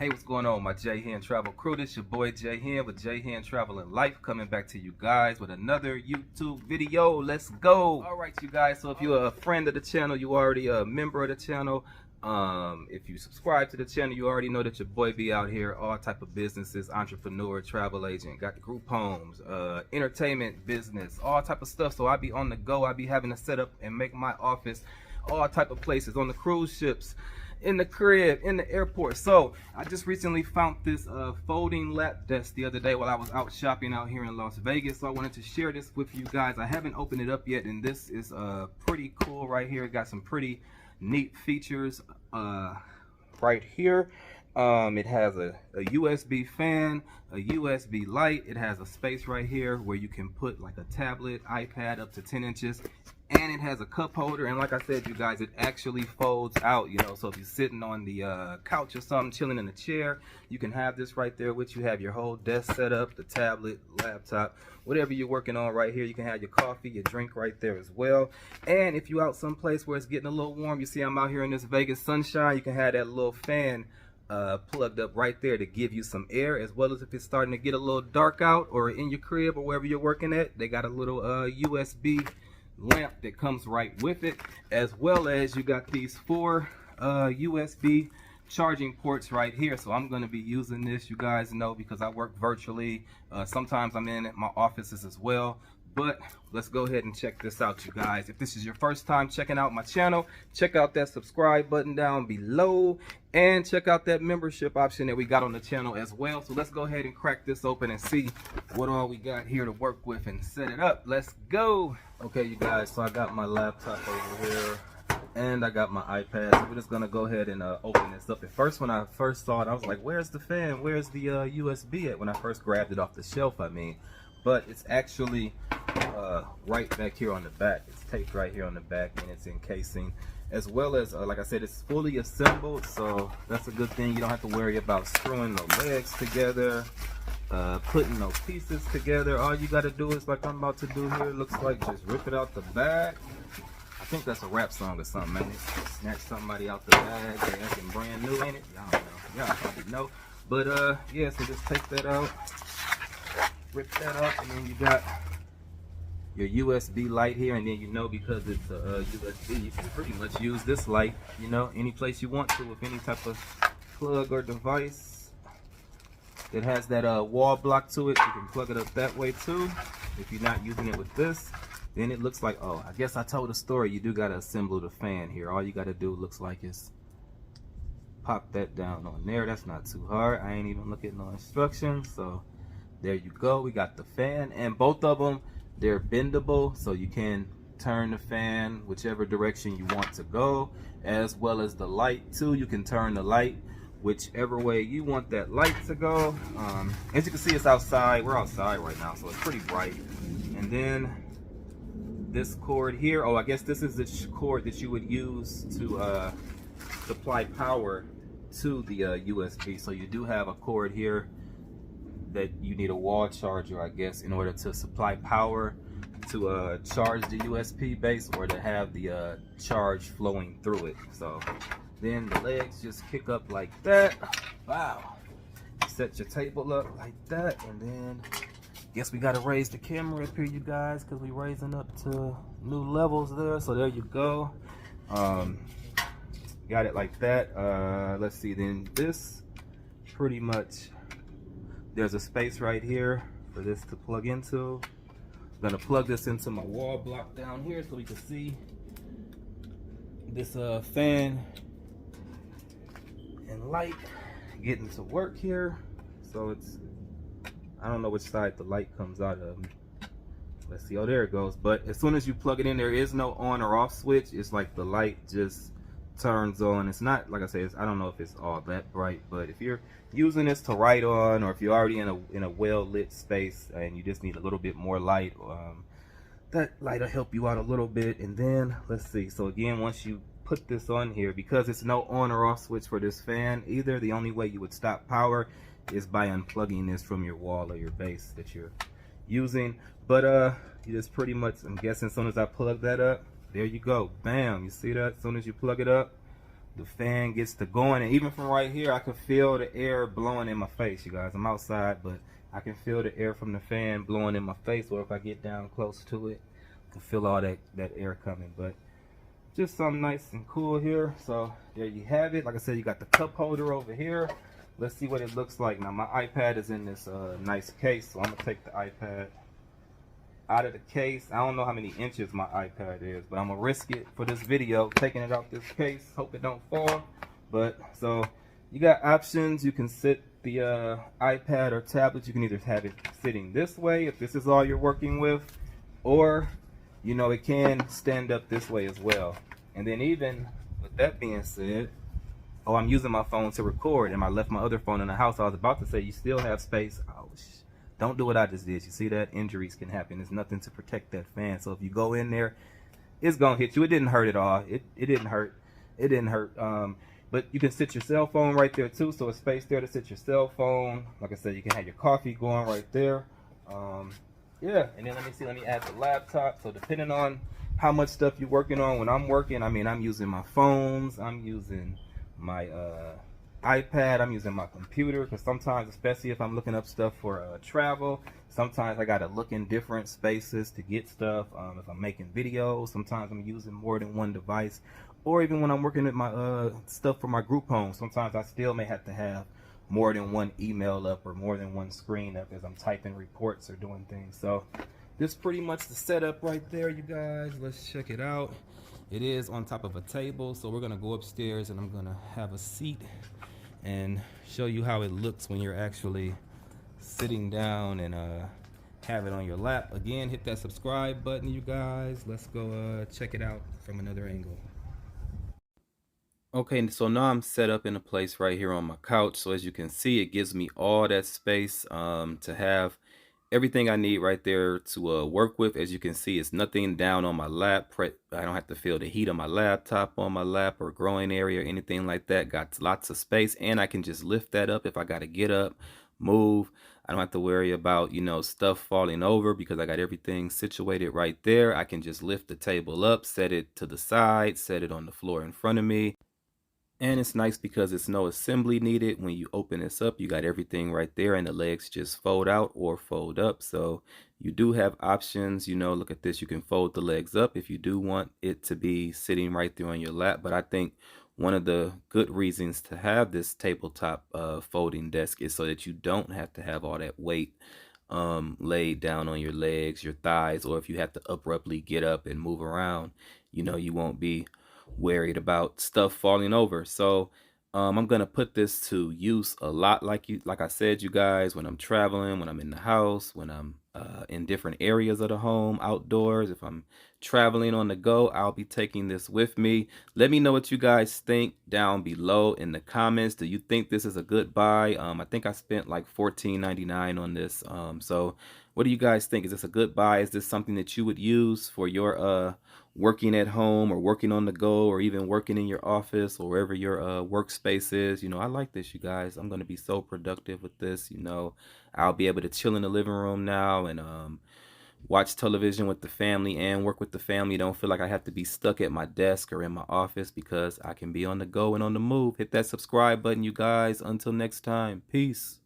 Hey, what's going on, my J-Hen travel crew? This your boy J-Hen with J-Hen Travel and Life, coming back to you guys with another YouTube video. Let's go. All right, you guys, so if you're a friend of the channel, you already a member of the channel. If you subscribe to the channel, you already know that your boy be out here, all type of businesses, entrepreneur, travel agent, got the group homes, entertainment business, all type of stuff. So I be on the go. I be having to set up and make my office all type of places, on the cruise ships, in the crib, in the airport. So I just recently found this folding lap desk the other day while I was out shopping out here in Las Vegas. So I wanted to share this with you guys. I haven't opened it up yet, and this is pretty cool right here. It got some pretty neat features right here. It has a USB fan, a USB light. It has a space right here where you can put like a tablet, iPad up to 10 inches. And it has a cup holder, and like I said, you guys, it actually folds out, you know. So if you're sitting on the couch or something, chilling in a chair, you can have this right there with you. Have your whole desk set up, the tablet, laptop, whatever you're working on right here. You can have your coffee, your drink right there as well. And if you're out someplace where it's getting a little warm, you see I'm out here in this Vegas sunshine, you can have that little fan plugged up right there to give you some air, as well as if it's starting to get a little dark out or in your crib or wherever you're working at, they got a little USB lamp that comes right with it, as well as you got these 4 USB charging ports right here. So I'm going to be using this, you guys know, because I work virtually. Sometimes I'm in my offices as well. But let's go ahead and check this out, you guys. If this is your first time checking out my channel, check out that subscribe button down below and check out that membership option that we got on the channel as well. So let's go ahead and crack this open and see what all we got here to work with and set it up. Let's go. Okay, you guys, so I got my laptop over here and I got my iPad. So we're just gonna go ahead and open this up. At first, when I first saw it, I was like, where's the fan? Where's the USB at? When I first grabbed it off the shelf, I mean. But it's actually right back here on the back. It's taped right here on the back, and it's encasing, as well as like I said, it's fully assembled, so that's a good thing. You don't have to worry about screwing the legs together, putting those pieces together. All you got to do is, like I'm about to do here, looks like just rip it out the back. I think that's a rap song or something, man. Snatch somebody out the bag, they acting brand new, ain't it? Y'all don't know. Y'all probably know. But yeah, so just take that out, rip that up, and then you got your USB light here. And then, you know, because it's a USB, you can pretty much use this light, you know, any place you want to with any type of plug or device. It has that wall block to it. You can plug it up that way too if you're not using it with this. Then it looks like, oh, I guess I told a story. You do got to assemble the fan here. All you got to do, looks like, is pop that down on there. That's not too hard. I ain't even looking at no instructions. So there you go. We got the fan, and both of them, they're bendable, so you can turn the fan whichever direction you want to go, as well as the light too. You can turn the light whichever way you want that light to go. As you can see, it's outside. We're outside right now, so it's pretty bright. And then this cord here, oh, I guess this is the cord that you would use to supply power to the USB. So you do have a cord here that you need a wall charger, I guess, in order to supply power to charge the USB base, or to have the charge flowing through it. So then the legs just kick up like that. Wow. Set your table up like that, and then guess we gotta raise the camera up here, you guys, because we raising up to new levels there. So there you go. Got it like that. Let's see, then this pretty much, there's a space right here for this to plug into. I'm gonna plug this into my wall block down here so we can see this fan and light getting to work here. So it's, I don't know which side the light comes out of. Let's see. Oh, there it goes. But as soon as you plug it in, there is no on or off switch. It's like the light just turns on. It's not, like I said, I don't know if it's all that bright, but if you're using this to write on, or if you're already in a well lit space and you just need a little bit more light, that light will help you out a little bit. And then let's see, so again, once you put this on here, because it's no on or off switch for this fan either, the only way you would stop power is by unplugging this from your wall or your base that you're using. But you just pretty much, I'm guessing, as soon as I plug that up, there you go, bam, you see that? As soon as you plug it up, the fan gets to going, and even from right here I can feel the air blowing in my face, you guys. I'm outside, but I can feel the air from the fan blowing in my face, or if I get down close to it, I can feel all that air coming. But just something nice and cool here. So there you have it. Like I said, you got the cup holder over here. Let's see what it looks like. Now my iPad is in this nice case, so I'm gonna take the iPad out of the case. I don't know how many inches my iPad is, but I'm gonna risk it for this video, taking it out this case. Hope it don't fall. But so you got options. You can sit the iPad or tablet. You can either have it sitting this way if this is all you're working with, or you know, it can stand up this way as well. And then even with that being said, oh, I'm using my phone to record, and I left my other phone in the house. I was about to say you still have space. Oh, don't do what I just did. You see that? Injuries can happen. There's nothing to protect that fan. So if you go in there, it's gonna hit you. It didn't hurt at all. It didn't hurt. It didn't hurt. But you can sit your cell phone right there too. So a space there to sit your cell phone. Like I said, you can have your coffee going right there. Yeah, and then let me see. Let me add the laptop. So depending on how much stuff you're working on, when I'm working, I mean, I'm using my phones. I'm using my iPad, I'm using my computer, because sometimes, especially if I'm looking up stuff for travel, sometimes I gotta look in different spaces to get stuff. If I'm making videos, sometimes I'm using more than one device, or even when I'm working at my stuff for my group home, sometimes I still may have to have more than one email up or more than one screen up as I'm typing reports or doing things. So this is pretty much the setup right there, you guys. Let's check it out. It is on top of a table, so we're gonna go upstairs and I'm gonna have a seat and show you how it looks when you're actually sitting down and have it on your lap. Again, hit that subscribe button, you guys. Let's go check it out from another angle. Okay, so now I'm set up in a place right here on my couch. So as you can see, it gives me all that space to have everything I need right there to work with. As you can see, it's nothing down on my lap. I don't have to feel the heat of my laptop on my lap or growing area or anything like that. Got lots of space, and I can just lift that up if I got to get up, move. I don't have to worry about, you know, stuff falling over because I got everything situated right there. I can just lift the table up, set it to the side, set it on the floor in front of me. And it's nice because it's no assembly needed. When you open this up, you got everything right there, and the legs just fold out or fold up. So you do have options. You know, look at this. You can fold the legs up if you do want it to be sitting right there on your lap. But I think one of the good reasons to have this tabletop folding desk is so that you don't have to have all that weight laid down on your legs, your thighs, or if you have to abruptly get up and move around, you know, you won't be worried about stuff falling over. So I'm gonna put this to use a lot, like I said, you guys, when I'm traveling, when I'm in the house, when I'm in different areas of the home, outdoors. If I'm traveling on the go, I'll be taking this with me. Let me know what you guys think down below in the comments. Do you think this is a good buy? I think I spent like $14.99 on this. So what do you guys think? Is this a good buy? Is this something that you would use for your working at home or working on the go, or even working in your office or wherever your workspace is? You know, I like this, you guys. I'm going to be so productive with this. You know, I'll be able to chill in the living room now and watch television with the family and work with the family. Don't feel like I have to be stuck at my desk or in my office because I can be on the go and on the move. Hit that subscribe button, you guys. Until next time, peace.